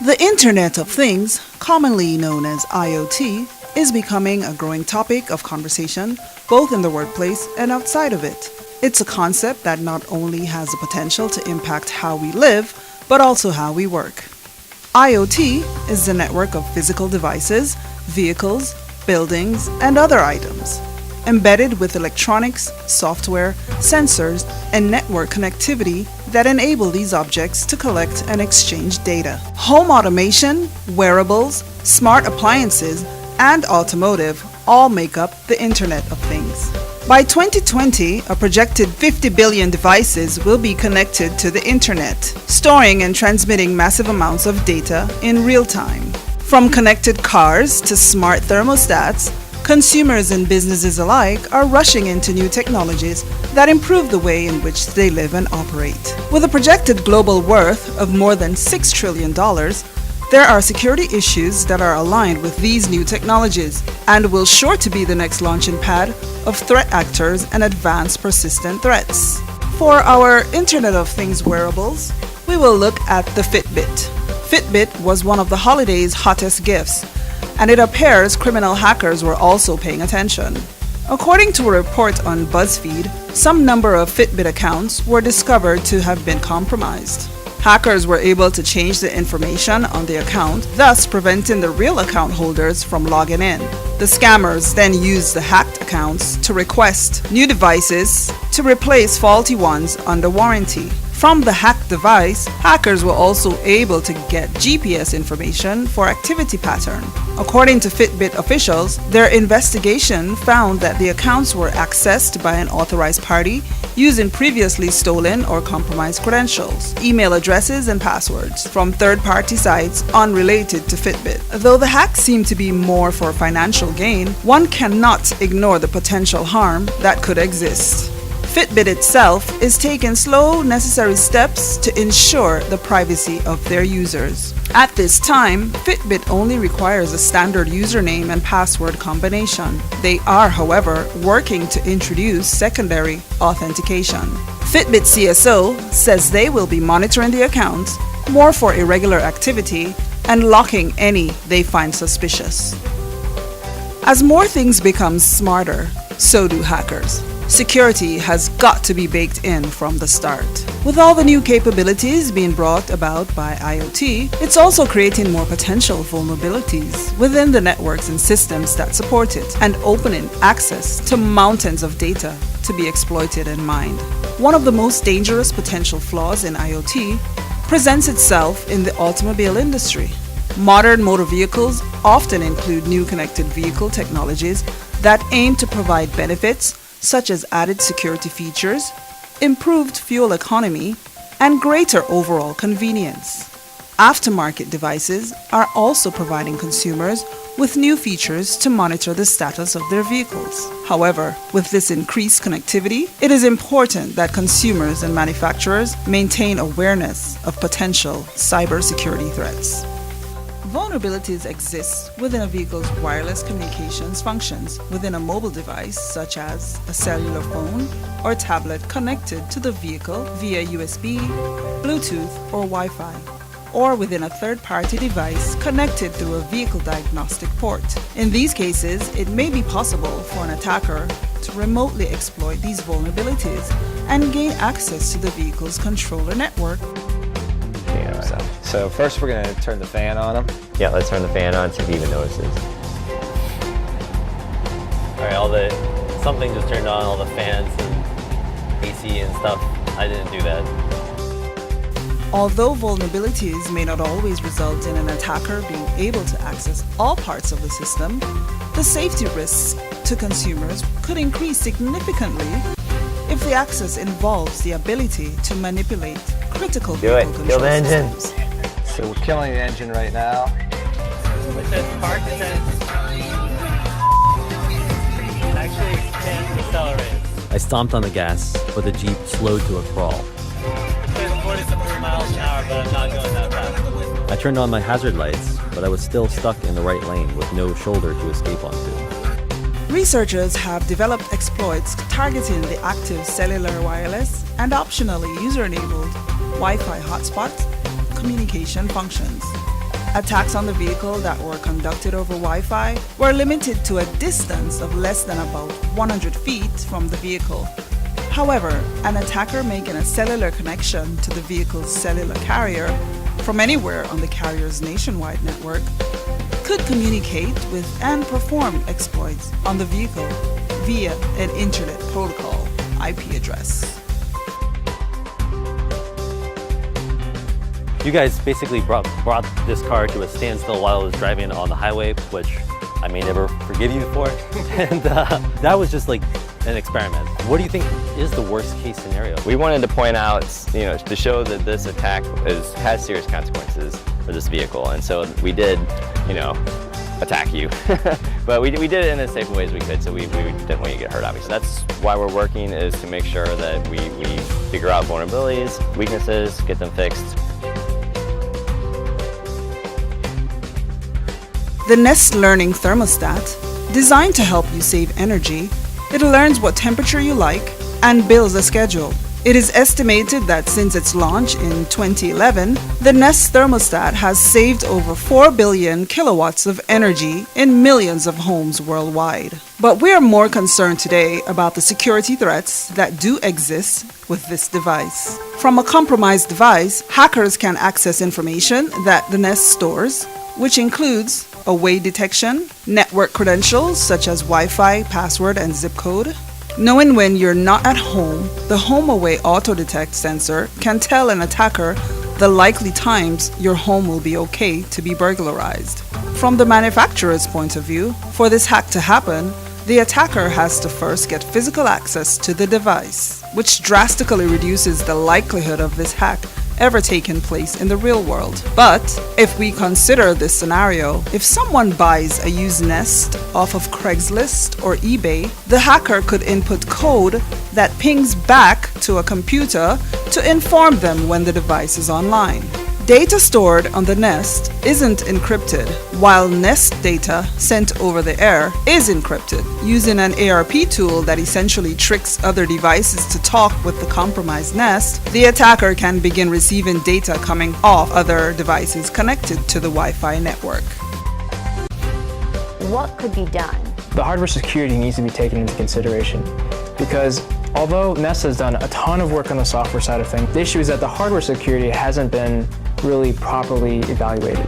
The Internet of Things, commonly known as IoT, is becoming a growing topic of conversation both in the workplace and outside of it. It's a concept that not only has the potential to impact how we live, but also how we work. IoT is the network of physical devices, vehicles, buildings, and other items, embedded with electronics, software, sensors, and network connectivity that enable these objects to collect and exchange data. Home automation, wearables, smart appliances, and automotive all make up the Internet of Things. By 2020, a projected 50 billion devices will be connected to the Internet, storing and transmitting massive amounts of data in real time. From connected cars to smart thermostats, consumers and businesses alike are rushing into new technologies that improve the way in which they live and operate. With a projected global worth of more than $6 trillion, there are security issues that are aligned with these new technologies and will sure to be the next launching pad of threat actors and advanced persistent threats. For our Internet of Things wearables, we will look at the Fitbit. Fitbit was one of the holiday's hottest gifts, and it appears criminal hackers were also paying attention. According to a report on BuzzFeed, some number of Fitbit accounts were discovered to have been compromised. Hackers were able to change the information on the account, thus preventing the real account holders from logging in. The scammers then used the hacked accounts to request new devices to replace faulty ones under warranty. From the hacked device, hackers were also able to get GPS information for activity pattern. According to Fitbit officials, their investigation found that the accounts were accessed by an authorized party using previously stolen or compromised credentials, email addresses, and passwords from third-party sites unrelated to Fitbit. Though the hacks seem to be more for financial gain, one cannot ignore the potential harm that could exist. Fitbit itself is taking slow, necessary steps to ensure the privacy of their users. At this time, Fitbit only requires a standard username and password combination. They are, however, working to introduce secondary authentication. Fitbit CSO says they will be monitoring the accounts more for irregular activity and locking any they find suspicious. As more things become smarter, so do hackers. Security has got to be baked in from the start. With all the new capabilities being brought about by IoT, it's also creating more potential vulnerabilities within the networks and systems that support it, and opening access to mountains of data to be exploited and mined. One of the most dangerous potential flaws in IoT presents itself in the automobile industry. Modern motor vehicles often include new connected vehicle technologies that aim to provide benefits such as added security features, improved fuel economy, and greater overall convenience. Aftermarket devices are also providing consumers with new features to monitor the status of their vehicles. However, with this increased connectivity, it is important that consumers and manufacturers maintain awareness of potential cybersecurity threats. Vulnerabilities exist within a vehicle's wireless communications functions within a mobile device such as a cellular phone or tablet connected to the vehicle via USB, Bluetooth, or Wi-Fi, or within a third-party device connected through a vehicle diagnostic port. In these cases, it may be possible for an attacker to remotely exploit these vulnerabilities and gain access to the vehicle's controller network. So first we're going to turn the fan on them. Yeah, let's turn the fan on, see if he even notices. All right, something just turned on, all the fans and AC and stuff. I didn't do that. Although vulnerabilities may not always result in an attacker being able to access all parts of the system, the safety risks to consumers could increase significantly if the access involves the ability to manipulate critical vehicle control kill the engine. systems. So we're killing the engine right now. It says park, it says actually can't accelerate. I stomped on the gas, but the Jeep slowed to a crawl. It says 43 miles an hour, but I'm not going that fast. I turned on my hazard lights, but I was still stuck in the right lane with no shoulder to escape onto. Researchers have developed exploits targeting the active cellular wireless and optionally user-enabled Wi-Fi hotspot communication functions. Attacks on the vehicle that were conducted over Wi-Fi were limited to a distance of less than about 100 feet from the vehicle. However, an attacker making a cellular connection to the vehicle's cellular carrier from anywhere on the carrier's nationwide network could communicate with and perform exploits on the vehicle via an Internet Protocol IP address. You guys basically brought this car to a standstill while I was driving on the highway, which I may never forgive you for. And that was just like an experiment. What do you think is the worst case scenario? We wanted to point out, to show that this attack has serious consequences for this vehicle, and so we did, attack you. But we did it in as safe ways we could, so we didn't want you to get hurt, obviously. That's why we're working, is to make sure that we figure out vulnerabilities, weaknesses, get them fixed. The Nest Learning Thermostat, designed to help you save energy, it learns what temperature you like and builds a schedule. It is estimated that since its launch in 2011, the Nest thermostat has saved over 4 billion kilowatts of energy in millions of homes worldwide. But we are more concerned today about the security threats that do exist with this device. From a compromised device, hackers can access information that the Nest stores, which includes away detection, network credentials such as Wi-Fi, password, and zip code. Knowing when you're not at home, the Home Away Auto Detect sensor can tell an attacker the likely times your home will be okay to be burglarized. From the manufacturer's point of view, for this hack to happen, the attacker has to first get physical access to the device, which drastically reduces the likelihood of this hack ever taken place in the real world. But if we consider this scenario, if someone buys a used Nest off of Craigslist or eBay, the hacker could input code that pings back to a computer to inform them when the device is online. Data stored on the Nest isn't encrypted, while Nest data sent over the air is encrypted. Using an ARP tool that essentially tricks other devices to talk with the compromised Nest, the attacker can begin receiving data coming off other devices connected to the Wi-Fi network. What could be done? The hardware security needs to be taken into consideration because although Nest has done a ton of work on the software side of things, the issue is that the hardware security hasn't been really properly evaluated.